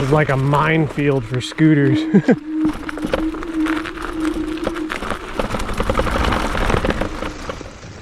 is like a minefield for scooters.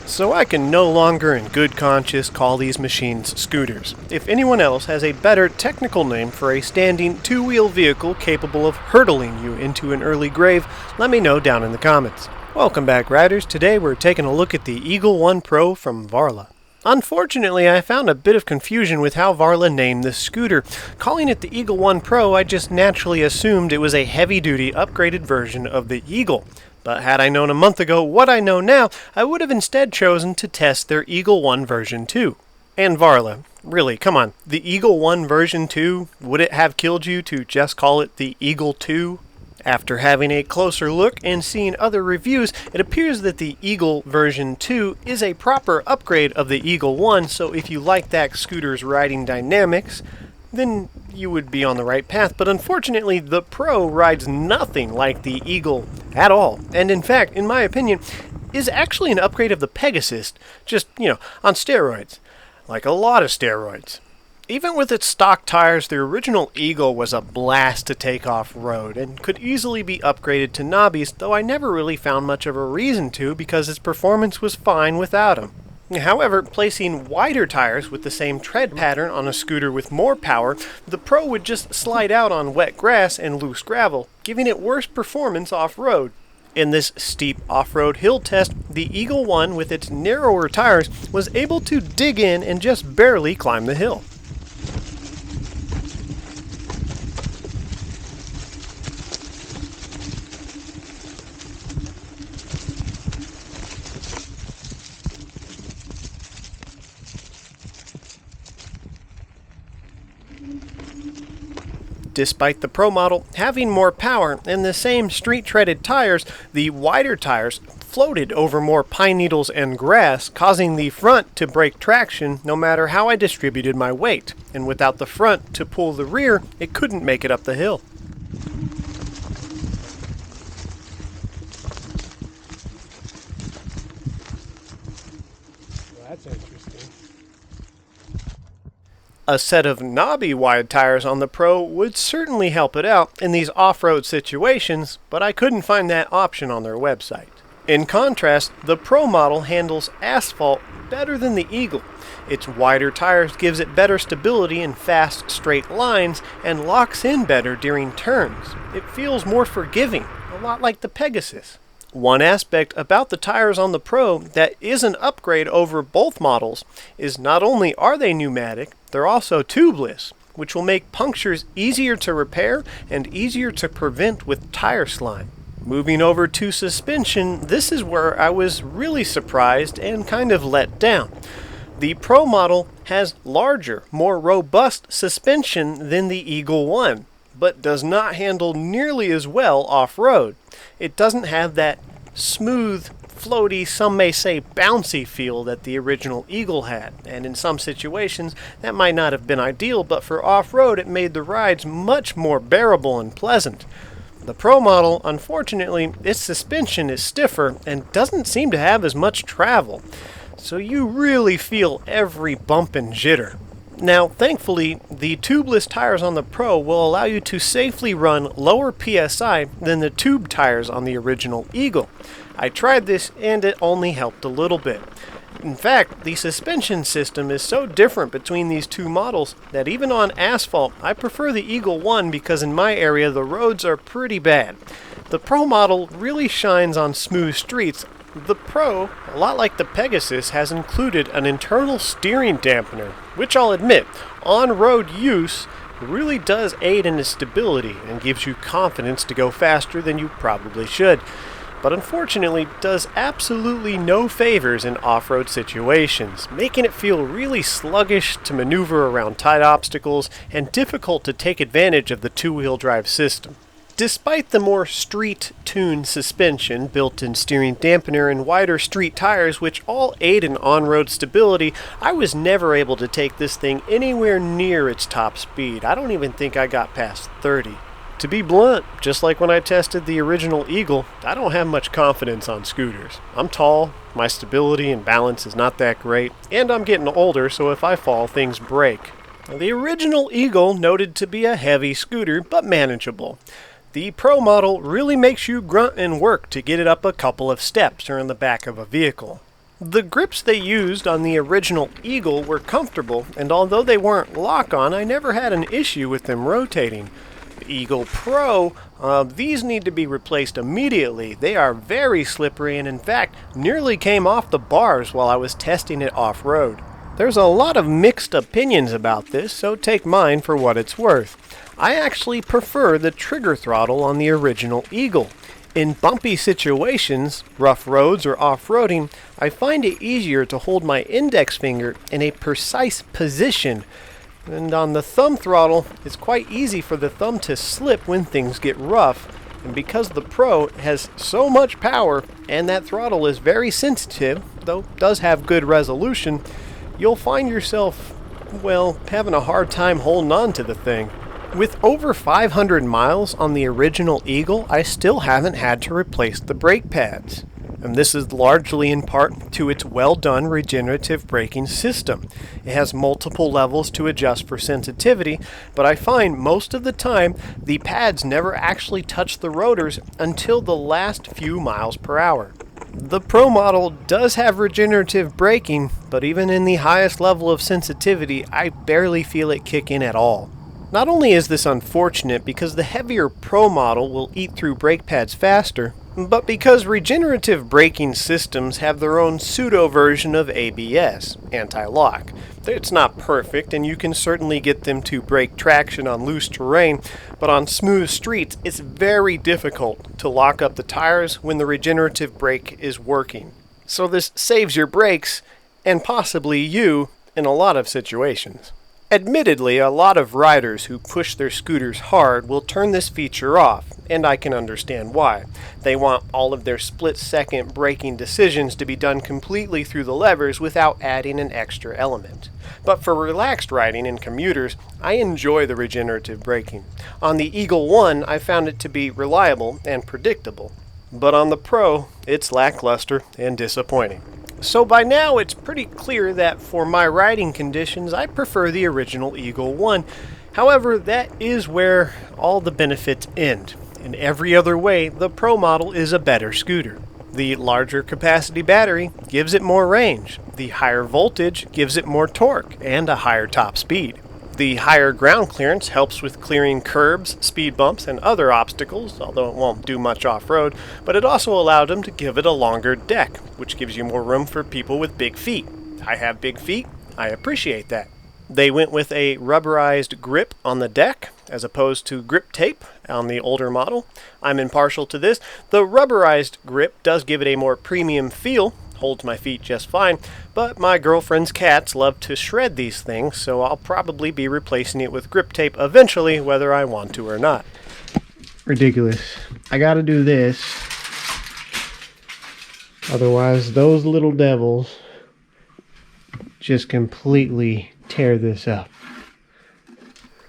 So I can no longer in good conscience call these machines scooters. If anyone else has a better technical name for a standing two-wheel vehicle capable of hurtling you into an early grave, let me know down in the comments. Welcome back, riders. Today we're taking a look at the Eagle One Pro from Varla. Unfortunately, I found a bit of confusion with how Varla named this scooter. Calling it the Eagle One Pro, I just naturally assumed it was a heavy-duty upgraded version of the Eagle. But had I known a month ago what I know now, I would have instead chosen to test their Eagle One version 2. And Varla, really, come on, the Eagle One version 2, would it have killed you to just call it the Eagle 2? After having a closer look and seeing other reviews, it appears that the Eagle version 2 is a proper upgrade of the Eagle 1, so if you like that scooter's riding dynamics, then you would be on the right path. But unfortunately, the Pro rides nothing like the Eagle at all, and in fact, in my opinion, is actually an upgrade of the Pegasus, just, on steroids. Like a lot of steroids. Even with its stock tires, the original Eagle was a blast to take off-road and could easily be upgraded to knobbies, though I never really found much of a reason to because its performance was fine without them. However, placing wider tires with the same tread pattern on a scooter with more power, the Pro would just slide out on wet grass and loose gravel, giving it worse performance off-road. In this steep off-road hill test, the Eagle One with its narrower tires was able to dig in and just barely climb the hill. Despite the Pro model having more power and the same street-treaded tires, the wider tires floated over more pine needles and grass, causing the front to break traction no matter how I distributed my weight, and without the front to pull the rear, it couldn't make it up the hill. Well, that's interesting. A set of knobby wide tires on the Pro would certainly help it out in these off-road situations, but I couldn't find that option on their website. In contrast, the Pro model handles asphalt better than the Eagle. Its wider tires gives it better stability in fast, straight lines and locks in better during turns. It feels more forgiving, a lot like the Pegasus. One aspect about the tires on the Pro that is an upgrade over both models is not only are they pneumatic, they're also tubeless, which will make punctures easier to repair and easier to prevent with tire slime. Moving over to suspension, this is where I was really surprised and kind of let down. The Pro model has larger, more robust suspension than the Eagle One, but does not handle nearly as well off-road. It doesn't have that smooth, floaty, some may say bouncy feel that the original Eagle had, and in some situations that might not have been ideal, but for off-road it made the rides much more bearable and pleasant. The Pro model, unfortunately, its suspension is stiffer and doesn't seem to have as much travel, so you really feel every bump and jitter. Now, thankfully, the tubeless tires on the Pro will allow you to safely run lower PSI than the tube tires on the original Eagle. I tried this and it only helped a little bit. In fact, the suspension system is so different between these two models that even on asphalt, I prefer the Eagle One because in my area the roads are pretty bad. The Pro model really shines on smooth streets. The Pro, a lot like the Pegasus, has included an internal steering dampener, which I'll admit, on-road use really does aid in its stability and gives you confidence to go faster than you probably should, but unfortunately does absolutely no favors in off-road situations, making it feel really sluggish to maneuver around tight obstacles and difficult to take advantage of the two-wheel drive system. Despite the more street-tuned suspension, built-in steering dampener, and wider street tires, which all aid in on-road stability, I was never able to take this thing anywhere near its top speed. I don't even think I got past 30. To be blunt, just like when I tested the original Eagle, I don't have much confidence on scooters. I'm tall, my stability and balance is not that great, and I'm getting older, so if I fall, things break. The original Eagle noted to be a heavy scooter, but manageable. The Pro model really makes you grunt and work to get it up a couple of steps or in the back of a vehicle. The grips they used on the original Eagle were comfortable, and although they weren't lock-on, I never had an issue with them rotating. The Eagle Pro, these need to be replaced immediately. They are very slippery and in fact nearly came off the bars while I was testing it off-road. There's a lot of mixed opinions about this, so take mine for what it's worth. I actually prefer the trigger throttle on the original Eagle. In bumpy situations, rough roads or off-roading, I find it easier to hold my index finger in a precise position. And on the thumb throttle, it's quite easy for the thumb to slip when things get rough. And because the Pro has so much power and that throttle is very sensitive, though it does have good resolution, you'll find yourself, well, having a hard time holding on to the thing. With over 500 miles on the original Eagle, I still haven't had to replace the brake pads. And this is largely in part to its well-done regenerative braking system. It has multiple levels to adjust for sensitivity, but I find most of the time the pads never actually touch the rotors until the last few miles per hour. The Pro model does have regenerative braking, but even in the highest level of sensitivity, I barely feel it kick in at all. Not only is this unfortunate because the heavier Pro model will eat through brake pads faster, but because regenerative braking systems have their own pseudo-version of ABS, anti-lock. It's not perfect, and you can certainly get them to break traction on loose terrain, but on smooth streets, it's very difficult to lock up the tires when the regenerative brake is working. So this saves your brakes, and possibly you, in a lot of situations. Admittedly, a lot of riders who push their scooters hard will turn this feature off, and I can understand why. They want all of their split-second braking decisions to be done completely through the levers without adding an extra element. But for relaxed riding and commuters, I enjoy the regenerative braking. On the Eagle 1, I found it to be reliable and predictable. But on the Pro, it's lackluster and disappointing. So by now it's pretty clear that for my riding conditions I prefer the original Eagle 1. However, that is where all the benefits end. In every other way, the Pro model is a better scooter. The larger capacity battery gives it more range. The higher voltage gives it more torque and a higher top speed. The higher ground clearance helps with clearing curbs, speed bumps, and other obstacles, although it won't do much off-road, but it also allowed them to give it a longer deck, which gives you more room for people with big feet. I have big feet, I appreciate that. They went with a rubberized grip on the deck, as opposed to grip tape on the older model. I'm impartial to this. The rubberized grip does give it a more premium feel, holds my feet just fine, but my girlfriend's cats love to shred these things, so I'll probably be replacing it with grip tape eventually, whether I want to or not. Ridiculous. I gotta do this. Otherwise, those little devils just completely tear this up.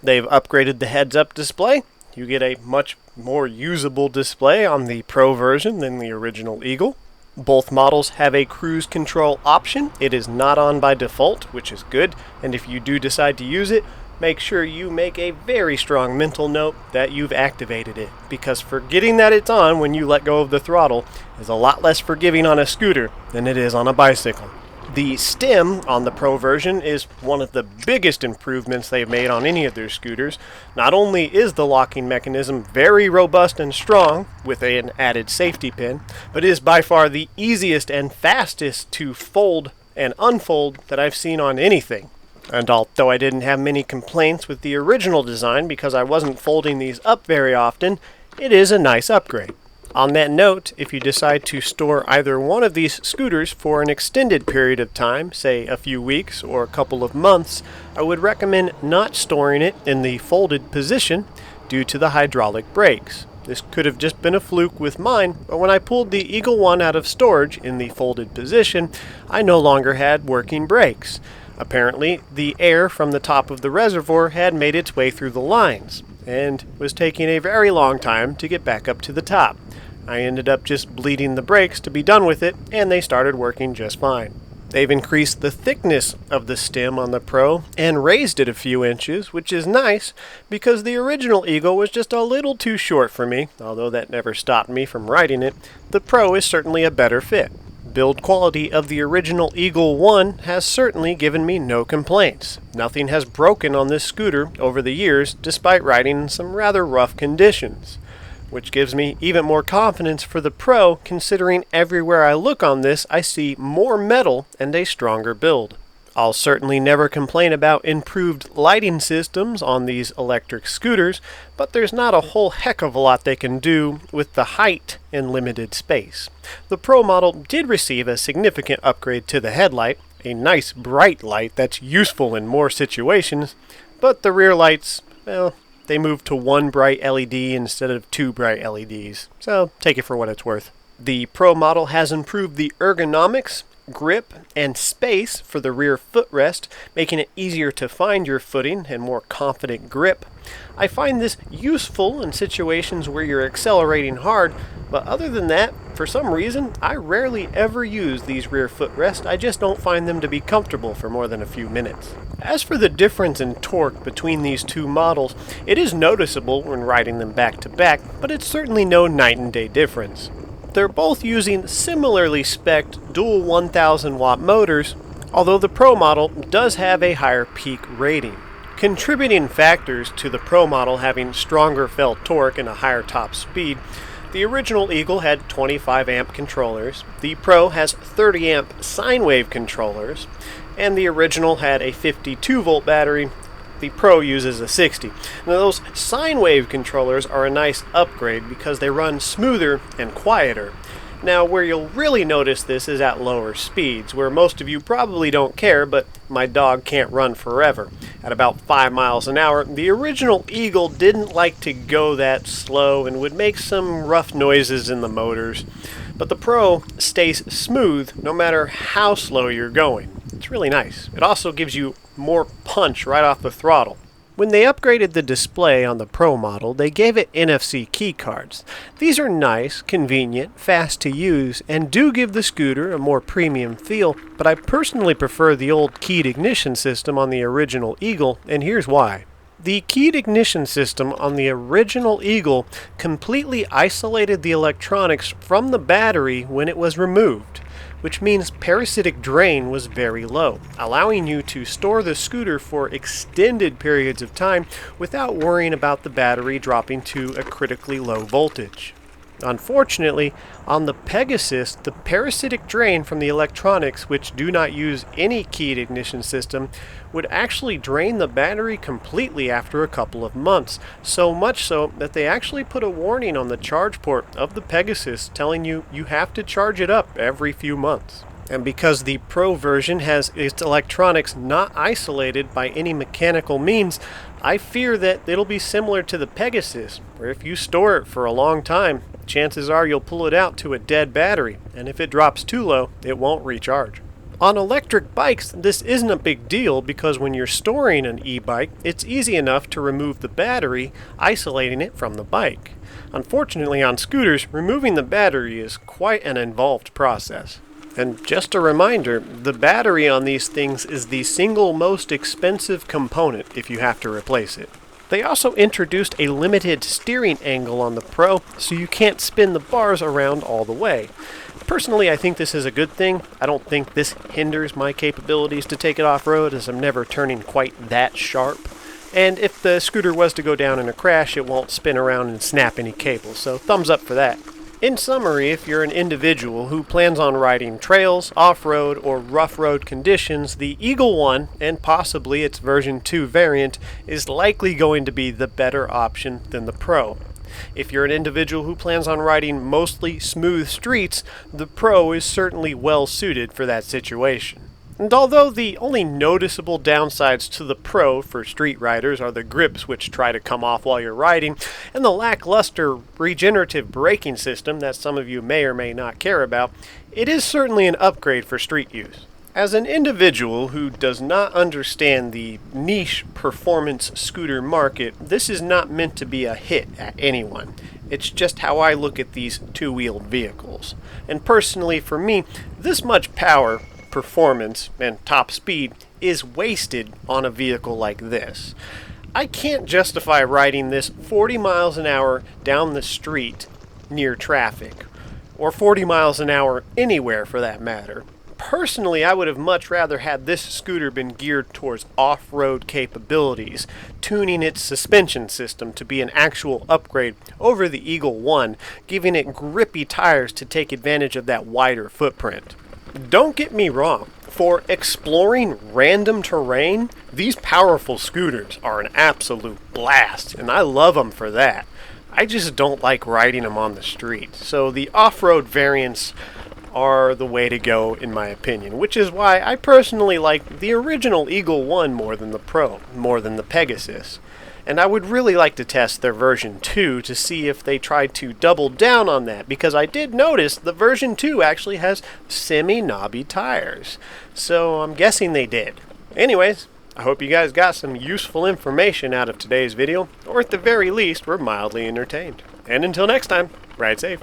They've upgraded the heads-up display. You get a much more usable display on the Pro version than the original Eagle. Both models have a cruise control option. It is not on by default, which is good, and if you do decide to use it, make sure you make a very strong mental note that you've activated it, because forgetting that it's on when you let go of the throttle is a lot less forgiving on a scooter than it is on a bicycle. The stem on the Pro version is one of the biggest improvements they've made on any of their scooters. Not only is the locking mechanism very robust and strong, with an added safety pin, but is by far the easiest and fastest to fold and unfold that I've seen on anything. And although I didn't have many complaints with the original design because I wasn't folding these up very often, it is a nice upgrade. On that note, if you decide to store either one of these scooters for an extended period of time, say a few weeks or a couple of months, I would recommend not storing it in the folded position due to the hydraulic brakes. This could have just been a fluke with mine, but when I pulled the Eagle 1 out of storage in the folded position, I no longer had working brakes. Apparently, the air from the top of the reservoir had made its way through the lines, and was taking a very long time to get back up to the top. I ended up just bleeding the brakes to be done with it, and they started working just fine. They've increased the thickness of the stem on the Pro and raised it a few inches, which is nice because the original Eagle was just a little too short for me. Although that never stopped me from riding it, the Pro is certainly a better fit. Build quality of the original Eagle 1 has certainly given me no complaints. Nothing has broken on this scooter over the years despite riding in some rather rough conditions, which gives me even more confidence for the Pro, considering everywhere I look on this I see more metal and a stronger build. I'll certainly never complain about improved lighting systems on these electric scooters, but there's not a whole heck of a lot they can do with the height and limited space. The Pro model did receive a significant upgrade to the headlight, a nice bright light that's useful in more situations, but the rear lights, well, they moved to one bright LED instead of two bright LEDs, so take it for what it's worth. The Pro model has improved the ergonomics, grip, and space for the rear footrest, making it easier to find your footing and more confident grip. I find this useful in situations where you're accelerating hard, but other than that, for some reason, I rarely ever use these rear footrests. I just don't find them to be comfortable for more than a few minutes. As for the difference in torque between these two models, it is noticeable when riding them back to back, but it's certainly no night and day difference. They're both using similarly spec'd dual 1000 watt motors, although the Pro model does have a higher peak rating. Contributing factors to the Pro model having stronger felt torque and a higher top speed, the original Eagle had 25 amp controllers, the Pro has 30 amp sine wave controllers, and the original had a 52 volt battery. The Pro uses a 60. Now those sine wave controllers are a nice upgrade because they run smoother and quieter. Now where you'll really notice this is at lower speeds, where most of you probably don't care, but my dog can't run forever. At about 5 miles an hour, the original Eagle didn't like to go that slow and would make some rough noises in the motors. But the Pro stays smooth no matter how slow you're going. It's really nice. It also gives you more punch right off the throttle. When they upgraded the display on the Pro model, they gave it NFC key cards. These are nice, convenient, fast to use, and do give the scooter a more premium feel, but I personally prefer the old keyed ignition system on the original Eagle, and here's why. The keyed ignition system on the original Eagle completely isolated the electronics from the battery when it was removed, which means parasitic drain was very low, allowing you to store the scooter for extended periods of time without worrying about the battery dropping to a critically low voltage. Unfortunately, on the Pegasus, the parasitic drain from the electronics, which do not use any keyed ignition system, would actually drain the battery completely after a couple of months, so much so that they actually put a warning on the charge port of the Pegasus telling you you have to charge it up every few months. And because the Pro version has its electronics not isolated by any mechanical means, I fear that it'll be similar to the Pegasus, where if you store it for a long time, chances are you'll pull it out to a dead battery, and if it drops too low, it won't recharge. On electric bikes, this isn't a big deal because when you're storing an e-bike, it's easy enough to remove the battery, isolating it from the bike. Unfortunately, on scooters, removing the battery is quite an involved process. And just a reminder, the battery on these things is the single most expensive component if you have to replace it. They also introduced a limited steering angle on the Pro, so you can't spin the bars around all the way. Personally, I think this is a good thing. I don't think this hinders my capabilities to take it off-road, as I'm never turning quite that sharp. And if the scooter was to go down in a crash, it won't spin around and snap any cables, so thumbs up for that. In summary, if you're an individual who plans on riding trails, off-road, or rough road conditions, the Eagle 1, and possibly its version 2 variant, is likely going to be the better option than the Pro. If you're an individual who plans on riding mostly smooth streets, the Pro is certainly well suited for that situation. And although the only noticeable downsides to the Pro for street riders are the grips which try to come off while you're riding, and the lackluster regenerative braking system that some of you may or may not care about, it is certainly an upgrade for street use. As an individual who does not understand the niche performance scooter market, this is not meant to be a hit at anyone. It's just how I look at these two-wheeled vehicles. And personally, for me, this much power performance and top speed is wasted on a vehicle like this. I can't justify riding this 40 miles an hour down the street near traffic, or 40 miles an hour anywhere for that matter. Personally, I would have much rather had this scooter been geared towards off-road capabilities, tuning its suspension system to be an actual upgrade over the Eagle 1, giving it grippy tires to take advantage of that wider footprint. Don't get me wrong, for exploring random terrain, these powerful scooters are an absolute blast, and I love them for that. I just don't like riding them on the street, so the off-road variants are the way to go in my opinion, which is why I personally like the original Eagle 1 more than the Pro, more than the Pegasus. And I would really like to test their version 2 to see if they tried to double down on that, because I did notice the version 2 actually has semi-knobby tires. So I'm guessing they did. Anyways, I hope you guys got some useful information out of today's video, or at the very least were mildly entertained. And until next time, ride safe.